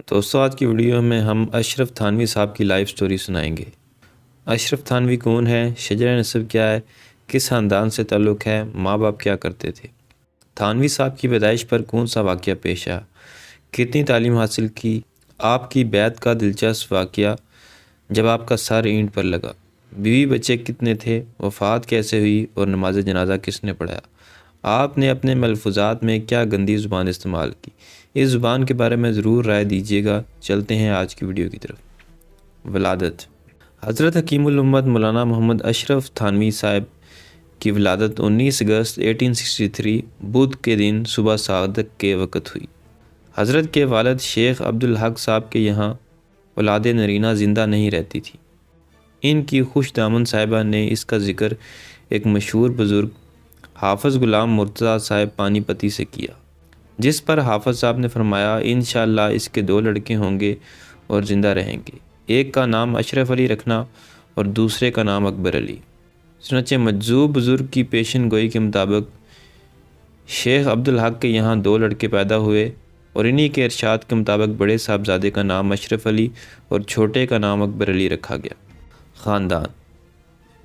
دوستوں آج کی ویڈیو میں ہم اشرف تھانوی صاحب کی لائف سٹوری سنائیں گے۔ اشرف تھانوی کون ہے، شجرہ نسب کیا ہے، کس خاندان سے تعلق ہے، ماں باپ کیا کرتے تھے، تھانوی صاحب کی پیدائش پر کون سا واقعہ پیش آیا، کتنی تعلیم حاصل کی، آپ کی بیعت کا دلچسپ واقعہ جب آپ کا سر اینٹ پر لگا، بیوی بچے کتنے تھے، وفات کیسے ہوئی اور نماز جنازہ کس نے پڑھایا، آپ نے اپنے ملفوظات میں کیا گندی زبان استعمال کی، اس زبان کے بارے میں ضرور رائے دیجیے گا۔ چلتے ہیں آج کی ویڈیو کی طرف۔ ولادت۔ حضرت حکیم الامت مولانا محمد اشرف تھانوی صاحب کی ولادت 19 اگست 1863 بدھ کے دن صبح صادق کے وقت ہوئی۔ حضرت کے والد شیخ عبدالحق صاحب کے یہاں اولاد نرینہ زندہ نہیں رہتی تھی۔ ان کی خوش دامن صاحبہ نے اس کا ذکر ایک مشہور بزرگ حافظ غلام مرتضیٰ صاحب پانی پتی سے کیا، جس پر حافظ صاحب نے فرمایا انشاءاللہ اس کے 2 لڑکے ہوں گے اور زندہ رہیں گے، ایک کا نام اشرف علی رکھنا اور دوسرے کا نام اکبر علی۔ چنانچہ مجذوب بزرگ کی پیشن گوئی کے مطابق شیخ عبدالحق کے یہاں 2 لڑکے پیدا ہوئے اور انہی کے ارشاد کے مطابق بڑے صاحبزادے کا نام اشرف علی اور چھوٹے کا نام اکبر علی رکھا گیا۔ خاندان۔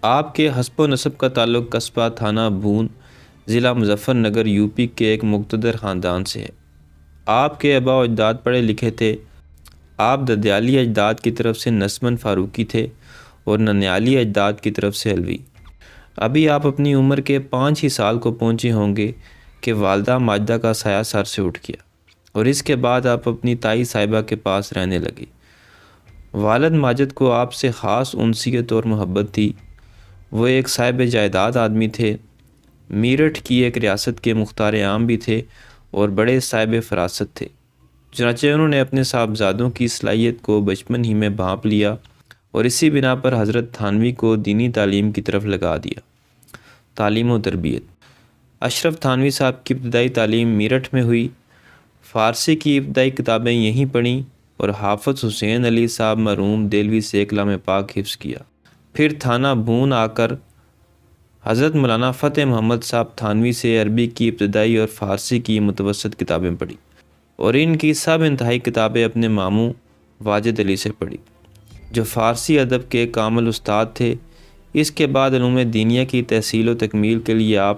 آپ کے حسب و نسب کا تعلق قصبہ تھانہ بھون ضلع مظفر نگر یوپی کے ایک مقتدر خاندان سے ہے۔ آپ کے آباء و اجداد پڑھے لکھے تھے۔ آپ ددیالی اجداد کی طرف سے نسباً فاروقی تھے اور ننیالی اجداد کی طرف سے علوی۔ ابھی آپ اپنی عمر کے 5 ہی سال کو پہنچے ہوں گے کہ والدہ ماجدہ کا سایہ سر سے اٹھ گیا اور اس کے بعد آپ اپنی تائی صاحبہ کے پاس رہنے لگے۔ والد ماجد کو آپ سے خاص انسیت اور محبت تھی۔ وہ ایک صاحب جائیداد آدمی تھے، میرٹھ کی ایک ریاست کے مختار عام بھی تھے اور بڑے صاحب فراست تھے۔ چنانچہ انہوں نے اپنے صاحبزادوں کی صلاحیت کو بچپن ہی میں بھانپ لیا اور اسی بنا پر حضرت تھانوی کو دینی تعلیم کی طرف لگا دیا۔ تعلیم و تربیت۔ اشرف تھانوی صاحب کی ابتدائی تعلیم میرٹھ میں ہوئی۔ فارسی کی ابتدائی کتابیں یہیں پڑھیں اور حافظ حسین علی صاحب مرحوم دہلوی سے کلام پاک حفظ کیا۔ پھر تھانہ بھون آ کر حضرت مولانا فتح محمد صاحب تھانوی سے عربی کی ابتدائی اور فارسی کی متوسط کتابیں پڑھی اور ان کی سب انتہائی کتابیں اپنے ماموں واجد علی سے پڑھی، جو فارسی ادب کے کامل استاد تھے۔ اس کے بعد علوم دینیہ کی تحصیل و تکمیل کے لیے آپ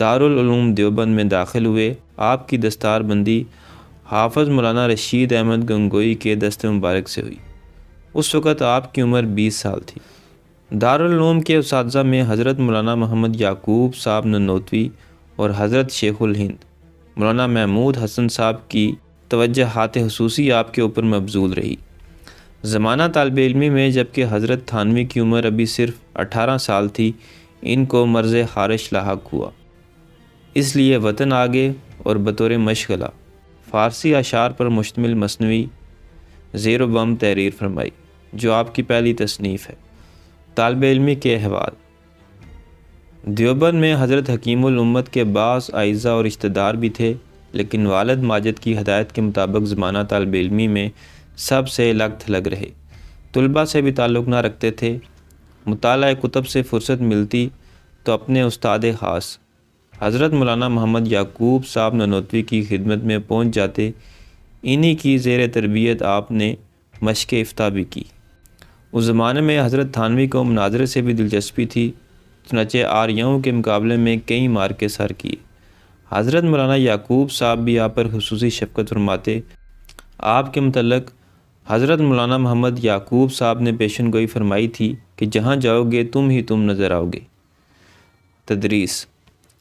دارالعلوم دیوبند میں داخل ہوئے۔ آپ کی دستار بندی حافظ مولانا رشید احمد گنگوئی کے دست مبارک سے ہوئی۔ اس وقت آپ کی عمر 20 سال تھی۔ دارالعلوم کے اساتذہ میں حضرت مولانا محمد یعقوب صاحب ننوتوی اور حضرت شیخ الہند مولانا محمود حسن صاحب کی توجہات خصوصی آپ کے اوپر مبذول رہی۔ زمانہ طالب علمی میں جبکہ حضرت تھانوی کی عمر ابھی صرف 18 سال تھی، ان کو مرض خارش لاحق ہوا، اس لیے وطن آگے اور بطور مشغلہ فارسی اشعار پر مشتمل مثنوی زیر و بم تحریر فرمائی، جو آپ کی پہلی تصنیف ہے۔ طالب علمی کے احوال۔ دیوبند میں حضرت حکیم الامت کے بعض اعزہ اور رشتہ دار بھی تھے، لیکن والد ماجد کی ہدایت کے مطابق زمانہ طالب علمی میں سب سے الگ تھلگ رہے، طلباء سے بھی تعلق نہ رکھتے تھے۔ مطالعہ کتب سے فرصت ملتی تو اپنے استاد خاص حضرت مولانا محمد یعقوب صاحب ننوتوی کی خدمت میں پہنچ جاتے۔ انہی کی زیر تربیت آپ نے مشق افتاء بھی کی۔ اس زمانے میں حضرت تھانوی کو مناظرے سے بھی دلچسپی تھی، چنانچہ آریوں کے مقابلے میں کئی مارکے سر کیے۔ حضرت مولانا یعقوب صاحب بھی آپ پر خصوصی شفقت فرماتے۔ آپ کے متعلق حضرت مولانا محمد یعقوب صاحب نے پیشن گوئی فرمائی تھی کہ جہاں جاؤ گے تم نظر آؤ گے۔ تدریس۔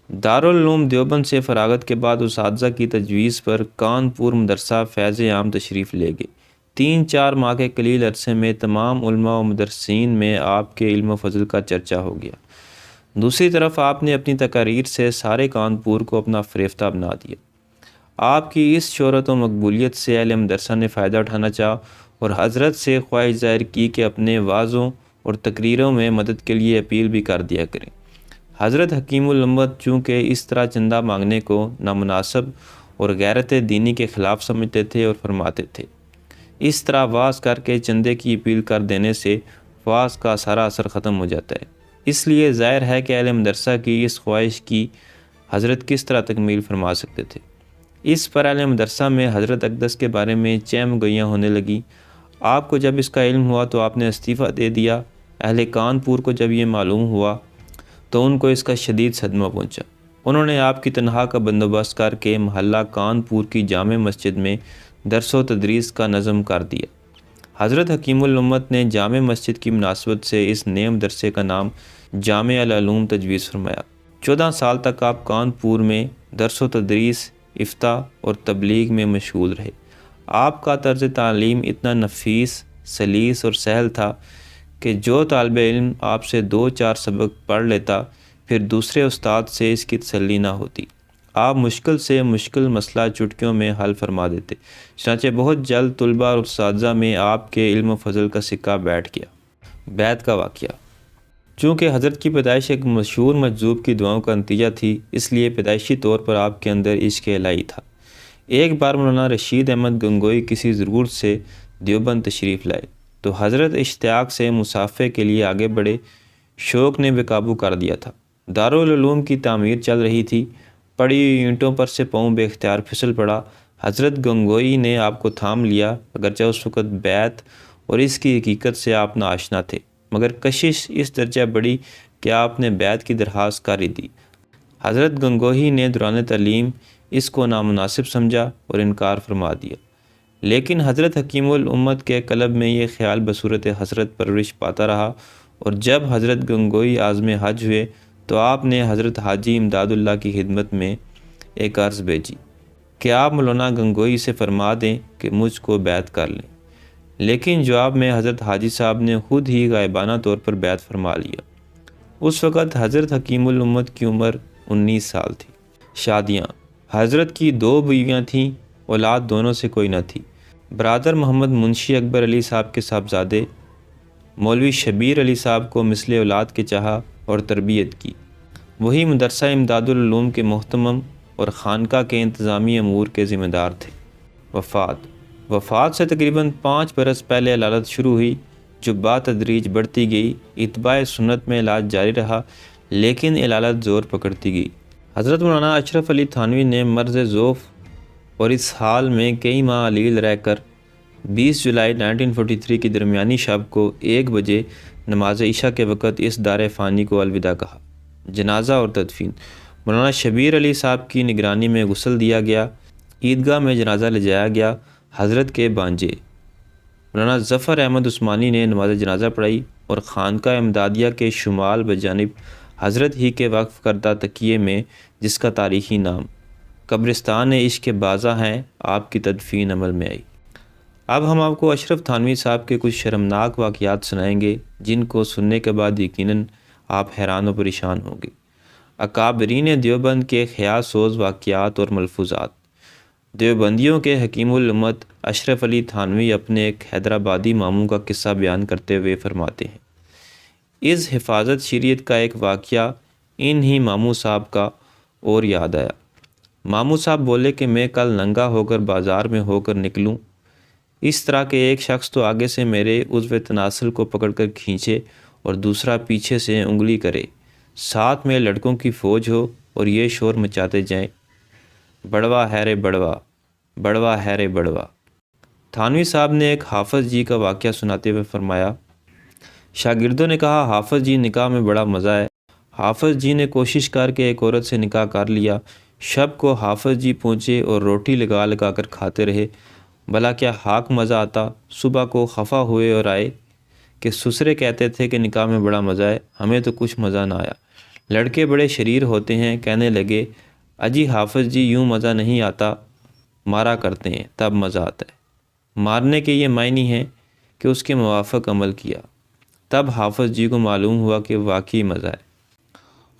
دارالعلوم دیوبند سے فراغت کے بعد اساتذہ کی تجویز پر کانپور مدرسہ فیض عام تشریف لے گئے۔ 3-4 ماہ کے قلیل عرصے میں تمام علماء و مدرسین میں آپ کے علم و فضل کا چرچا ہو گیا۔ دوسری طرف آپ نے اپنی تقاریر سے سارے کانپور کو اپنا فریفتہ بنا دیا۔ آپ کی اس شہرت و مقبولیت سے اہل مدرسہ نے فائدہ اٹھانا چاہا اور حضرت سے خواہش ظاہر کی کہ اپنے وعظوں اور تقریروں میں مدد کے لیے اپیل بھی کر دیا کریں۔ حضرت حکیم الامت چونکہ اس طرح چندہ مانگنے کو نامناسب اور غیرت دینی کے خلاف سمجھتے تھے اور فرماتے تھے، اس طرح واز کر کے چندے کی اپیل کر دینے سے واز کا سارا اثر ختم ہو جاتا ہے۔ اس لیے ظاہر ہے کہ اہل مدرسہ کی اس خواہش کی حضرت کس طرح تکمیل فرما سکتے تھے۔ اس پر اہل مدرسہ میں حضرت اقدس کے بارے میں چہم گوئیاں ہونے لگیں۔ آپ کو جب اس کا علم ہوا تو آپ نے استعفیٰ دے دیا۔ اہل کانپور کو جب یہ معلوم ہوا تو ان کو اس کا شدید صدمہ پہنچا۔ انہوں نے آپ کی تنخواہ کا بندوبست کر کے محلہ کانپور کی جامع مسجد میں درس و تدریس کا نظم کر دیا۔ حضرت حکیم الامت نے جامع مسجد کی مناسبت سے اس نئے مدرسے کا نام جامع العلوم تجویز فرمایا۔ 14 سال تک آپ کانپور میں درس و تدریس، افتاء اور تبلیغ میں مشغول رہے۔ آپ کا طرز تعلیم اتنا نفیس، سلیس اور سہل تھا کہ جو طالب علم آپ سے 2-4 سبق پڑھ لیتا پھر دوسرے استاد سے اس کی تسلی نہ ہوتی۔ آپ مشکل سے مشکل مسئلہ چٹکیوں میں حل فرما دیتے۔ چنانچہ بہت جلد طلباء اور اساتذہ میں آپ کے علم و فضل کا سکہ بیٹھ گیا۔ بیعت کا واقعہ۔ چونکہ حضرت کی پیدائش ایک مشہور مجذوب کی دعاؤں کا نتیجہ تھی، اس لیے پیدائشی طور پر آپ کے اندر عشق الہی تھا۔ ایک بار مولانا رشید احمد گنگوئی کسی ضرورت سے دیوبند تشریف لائے تو حضرت اشتیاق سے مصافحے کے لیے آگے بڑھے۔ شوق نے بے قابو کر دیا تھا۔ دارالعلوم کی تعمیر چل رہی تھی۔ پڑی ہوئی اینٹوں پر سے پاؤں بے اختیار پھسل پڑا۔ حضرت گنگوئی نے آپ کو تھام لیا، اگرچہ اس وقت بیعت اور اس کی حقیقت سے آپ ناآشنا تھے، مگر کشش اس درجہ بڑی کہ آپ نے بیعت کی درخواست کر ہی دی۔ حضرت گنگوئی نے دوران تعلیم اس کو نامناسب سمجھا اور انکار فرما دیا، لیکن حضرت حکیم الامت کے قلب میں یہ خیال بصورت حسرت پرورش پاتا رہا، اور جب حضرت گنگوئی عازم حج ہوئے تو آپ نے حضرت حاجی امداد اللہ کی خدمت میں ایک عرض بھیجی کہ آپ مولانا گنگوئی سے فرما دیں کہ مجھ کو بیعت کر لیں، لیکن جواب میں حضرت حاجی صاحب نے خود ہی غائبانہ طور پر بیعت فرما لیا۔ اس وقت حضرت حکیم الامت کی عمر 19 سال تھی۔ شادیاں۔ حضرت کی 2 بیویاں تھیں، اولاد دونوں سے کوئی نہ تھی۔ برادر محمد منشی اکبر علی صاحب کے صاحبزادے مولوی شبیر علی صاحب کو مثل اولاد کے چاہا اور تربیت کی۔ وہی مدرسہ امداد العلوم کے محتمم اور خانقاہ کے انتظامی امور کے ذمہ دار تھے۔ وفات سے تقریباً 5 برس پہلے علالت شروع ہوئی، جو بتدریج بڑھتی گئی۔ اتباع سنت میں علاج جاری رہا، لیکن علالت زور پکڑتی گئی۔ حضرت مولانا اشرف علی تھانوی نے مرض ذوف اور اس حال میں کئی ماہ علیل رہ کر 20 جولائی 1943 کی درمیانی شب کو 1 بجے نماز عشاء کے وقت اس دار فانی کو الوداع کہا۔ جنازہ اور تدفین۔ مولانا شبیر علی صاحب کی نگرانی میں غسل دیا گیا، عیدگاہ میں جنازہ لے جایا گیا۔ حضرت کے بانجے مولانا ظفر احمد عثمانی نے نماز جنازہ پڑھائی اور خانقاہ امدادیہ کے شمال بجانب حضرت ہی کے وقف کردہ تکیے میں، جس کا تاریخی نام قبرستان عشق بازا ہیں، آپ کی تدفین عمل میں آئی۔ اب ہم آپ کو اشرف تھانوی صاحب کے کچھ شرمناک واقعات سنائیں گے، جن کو سننے کے بعد یقیناً آپ حیران و پریشان ہوں گے۔ اکابرین دیوبند کے خیال سوز واقعات اور ملفوظات۔ دیوبندیوں کے حکیم الامت اشرف علی تھانوی اپنے ایک حیدرآبادی ماموں کا قصہ بیان کرتے ہوئے فرماتے ہیں، اس حفاظت شریعت کا ایک واقعہ ان ہی ماموں صاحب کا اور یاد آیا۔ ماموں صاحب بولے کہ میں کل ننگا ہو کر بازار میں ہو کر نکلوں، اس طرح کہ ایک شخص تو آگے سے میرے عضو تناسل کو پکڑ کر کھینچے اور دوسرا پیچھے سے انگلی کرے، ساتھ میں لڑکوں کی فوج ہو اور یہ شور مچاتے جائیں، بڑوا ہے رے بڑوا، بڑوا ہے رے بڑوا۔ تھانوی صاحب نے ایک حافظ جی کا واقعہ سناتے ہوئے فرمایا، شاگردوں نے کہا حافظ جی نکاح میں بڑا مزہ ہے۔ حافظ جی نے کوشش کر کے ایک عورت سے نکاح کر لیا۔ شب کو حافظ جی پہنچے اور روٹی لگا لگا کر کھاتے رہے، بھلا کیا حاک مزہ آتا۔ صبح کو خفا ہوئے اور آئے کہ سسرے کہتے تھے کہ نکاح میں بڑا مزہ ہے، ہمیں تو کچھ مزہ نہ آیا۔ لڑکے بڑے شریر ہوتے ہیں، کہنے لگے اجی حافظ جی یوں مزہ نہیں آتا، مارا کرتے ہیں تب مزہ آتا ہے۔ مارنے کے یہ معنی ہیں کہ اس کے موافق عمل کیا، تب حافظ جی کو معلوم ہوا کہ واقعی مزہ ہے۔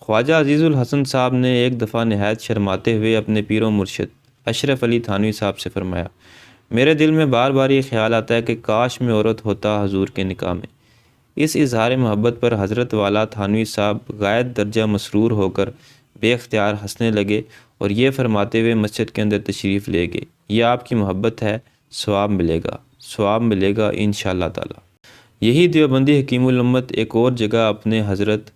خواجہ عزیز الحسن صاحب نے ایک دفعہ نہایت شرماتے ہوئے اپنے پیر و مرشد اشرف علی تھانوی صاحب سے فرمایا، میرے دل میں بار بار یہ خیال آتا ہے کہ کاش میں عورت ہوتا حضور کے نکاح میں۔ اس اظہار محبت پر حضرت والا تھانوی صاحب غایت درجہ مسرور ہو کر بے اختیار ہنسنے لگے اور یہ فرماتے ہوئے مسجد کے اندر تشریف لے گئے، یہ آپ کی محبت ہے، ثواب ملے گا، ثواب ملے گا انشاءاللہ تعالی۔ یہی دیوبندی حکیم الامت ایک اور جگہ اپنے حضرت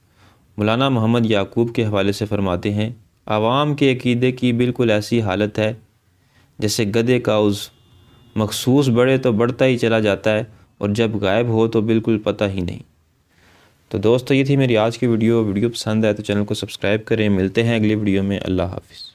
مولانا محمد یعقوب کے حوالے سے فرماتے ہیں، عوام کے عقیدے کی بالکل ایسی حالت ہے جیسے گدھے کا عضو مخصوص بڑھے تو بڑھتا ہی چلا جاتا ہے اور جب غائب ہو تو بالکل پتہ ہی نہیں۔ تو دوستو یہ تھی میری آج کی ویڈیو پسند ہے تو چینل کو سبسکرائب کریں۔ ملتے ہیں اگلی ویڈیو میں، اللہ حافظ۔